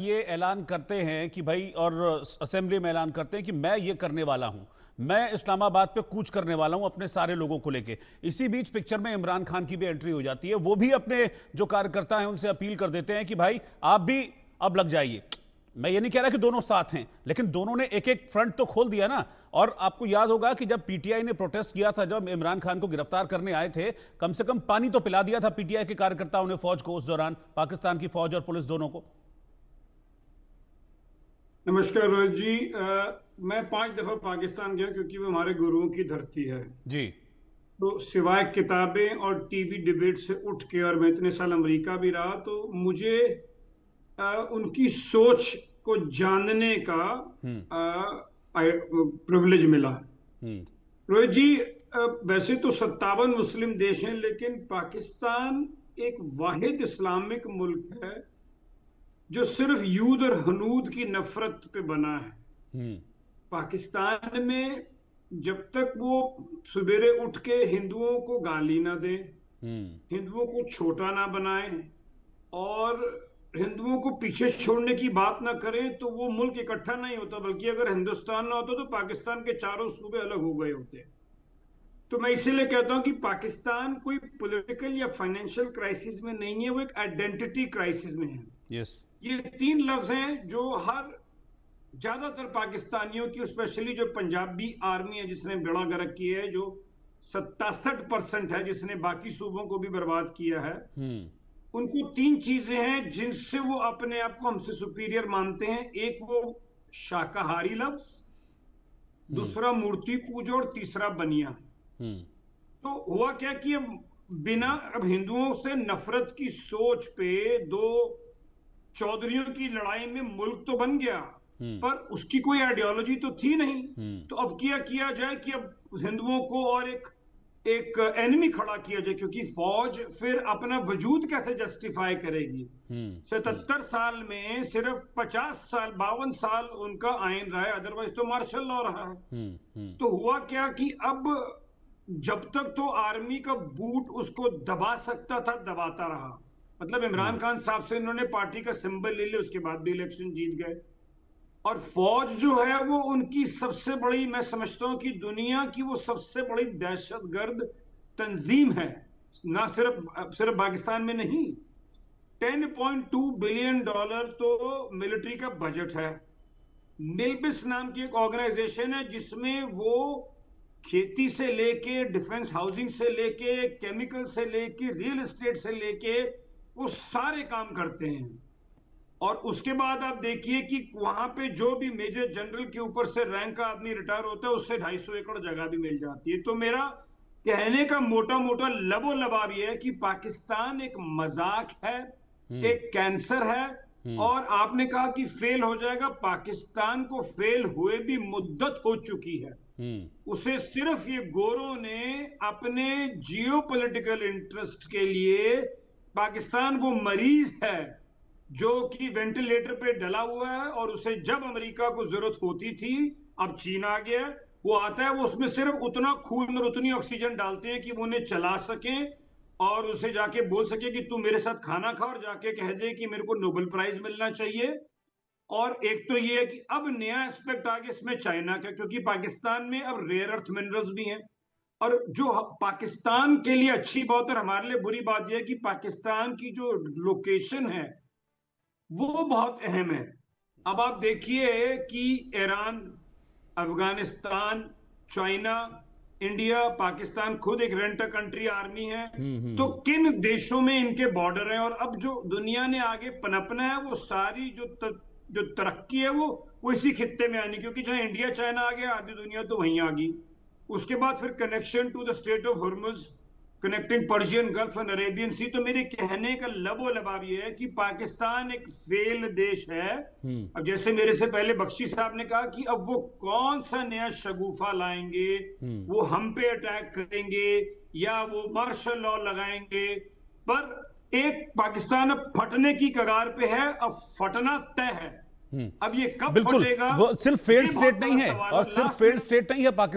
ये ऐलान करते हैं कि भाई और असेंबली में ऐलान करते हैं कि मैं ये करने वाला हूं, मैं इस्लामाबाद पे कूच करने वाला हूं अपने सारे लोगों को लेके। इसी बीच पिक्चर में इमरान खान की भी एंट्री हो जाती है। वो भी अपने जो कार्यकर्ता हैं उनसे अपील कर देते हैं कि भाई आप भी अब लग जाइए। मैं ये नहीं कह रहा कि दोनों साथ हैं, लेकिन दोनों ने एक एक फ्रंट तो खोल दिया ना। और आपको याद होगा कि जब पीटीआई ने प्रोटेस्ट किया था, जब इमरान खान को गिरफ्तार करने आए थे, कम से कम पानी तो पिला दिया था पीटीआई के कार्यकर्ताओं ने फौज को उस दौरान, पाकिस्तान की फौज और पुलिस दोनों को। नमस्कार रोहित जी। मैं 5 दफा पाकिस्तान गया क्योंकि वो हमारे गुरुओं की धरती है। जी। तो सिवाय किताबें और टीवी डिबेट से उठ के, और मैं इतने साल अमेरिका भी रहा, तो मुझे उनकी सोच को जानने का हम्म। प्रिविलेज मिला। हम्म। रोहित जी, वैसे तो 57 मुस्लिम देश हैं, लेकिन पाकिस्तान एक वाहिद इस्लामिक मुल्क है जो सिर्फ यूद और हनूद की नफरत पे बना है। हम्म। पाकिस्तान में जब तक वो सवेरे उठ के हिंदुओं को गाली ना दें, हम्म। हिंदुओं को छोटा ना बनाएं और हिंदुओं को पीछे छोड़ने की बात ना करें, तो वो मुल्क इकट्ठा नहीं होता। बल्कि अगर हिंदुस्तान ना होता तो पाकिस्तान के चारों सूबे अलग हो गए होते। तो मैं इसीलिए कहता हूं कि पाकिस्तान कोई पॉलिटिकल या फाइनेंशियल क्राइसिस में नहीं है, वो एक आइडेंटिटी क्राइसिस में है। यस। ये 3 लफ्ज हैं जो हर ज्यादातर पाकिस्तानियों की, स्पेशली जो पंजाबी आर्मी है जिसने बेड़ा गर्क किया है, जो 67% है, जिसने बाकी सूबों को भी बर्बाद किया है, हम्म। उनको 3 चीजें हैं जिनसे वो अपने आप को हमसे सुपीरियर मानते हैं। एक वो शाकाहारी लफ्ज, हम्म। दूसरा मूर्ति पूजा और तीसरा बनिया। हम्म। तो हुआ क्या कि अब हिंदुओं से नफरत की सोच पे दो चौधरियों की लड़ाई में मुल्क तो बन गया, हम्म। पर उसकी कोई आइडियोलॉजी तो थी नहीं। हम्म। तो अब क्या किया जाए कि अब हिंदुओं को और एक एक एनिमी खड़ा किया जाए, क्योंकि फौज फिर अपना वजूद कैसे जस्टिफाई करेगी। हम्म। हम्म। 77 साल में सिर्फ 50 साल, 52 साल उनका आइन रहा है, अदरवाइज तो मार्शल लॉ रहा है। हम्म। हम्म। तो हुआ क्या कि अब जब तक तो आर्मी का बूट उसको दबा सकता था, दबाता रहा। मतलब इमरान हम्म। खान साहब से इन्होंने पार्टी का सिंबल ले लिया, उसके बाद भी इलेक्शन जीत गए। और फौज जो है वो उनकी सबसे बड़ी, मैं समझता हूं कि दुनिया की वो सबसे बड़ी दहशतगर्द तंजीम है। ना सिर्फ सिर्फ पाकिस्तान में नहीं, $10.2 बिलियन तो मिलिट्री का बजट है। मिल्बिस नाम की एक ऑर्गेनाइजेशन है जिसमें वो खेती से लेके, डिफेंस हाउसिंग से लेके, केमिकल से लेके, रियल एस्टेट से लेके, वो सारे काम करते हैं। और उसके बाद आप देखिए कि वहां पे जो भी मेजर जनरल के ऊपर से रैंक का आदमी रिटायर होता है, उससे 250 एकड़ जगह भी मिल जाती है। तो मेरा कहने का मोटा मोटा लबो लबाब ये है कि पाकिस्तान एक मजाक है, हम्म। एक कैंसर है। हम्म। और आपने कहा कि फेल हो जाएगा, पाकिस्तान को फेल हुए भी मुद्दत हो चुकी है। हम्म। उसे सिर्फ ये गोरों ने अपने जियो पॉलिटिकल इंटरेस्ट के लिए, पाकिस्तान वो मरीज है जो कि वेंटिलेटर पे डला हुआ है, और उसे जब अमेरिका को जरूरत होती थी, अब चीन आ गया, वो आता है, वो उसमें सिर्फ उतना खून और उतनी ऑक्सीजन डालते हैं कि वो उन्हें चला सकें और उसे जाके बोल सके कि तू मेरे साथ खाना खा, और जाके कह दे कि मेरे को नोबेल प्राइज मिलना चाहिए। और एक तो ये है कि अब नया एस्पेक्ट आ गया इसमें चाइना का, क्योंकि पाकिस्तान में अब रेयर अर्थ मिनरल्स भी हैं। और जो पाकिस्तान के लिए अच्छी बात और हमारे लिए बुरी बात यह है कि पाकिस्तान की जो लोकेशन है वो बहुत अहम है। अब आप देखिए कि Iran, Afghanistan, China, India, Pakistan खुद एक रेंट कंट्री आर्मी है। हम्म। तो हम्म। किन देशों में इनके बॉर्डर हैं, और अब जो दुनिया ने आगे पनपना है, वो सारी जो तरक्की है वो इसी खित्ते में आनी, क्योंकि जहां इंडिया चाइना आ गया, आधी दुनिया तो वहीं आ गई। उसके बाद फिर connection to the Strait of Hormuz, connecting Persian Gulf and Arabian Sea. तो मेरे कहने का लबो लबाब ये है कि पाकिस्तान एक फेल देश है। हम्म। अब जैसे मेरे से पहले बख्शी साहब ने कहा कि अब वो कौन सा नया शगुफा लाएंगे, हम्म। वो हम पे अटैक करेंगे या वो मार्शल लॉ लगाएंगे। पर एक पाकिस्तान अब फटने की कगार पे है, अब फटना तय है। हम्म। अब ये कब बिल्कुल। फटेगा, वो सिर्फ फेल्ड ये बहुत स्टेट नहीं बड़ा है, सवाल और है। सिर्फ लास्ट फेल्ड में स्टेट नहीं है पाकिस्तान।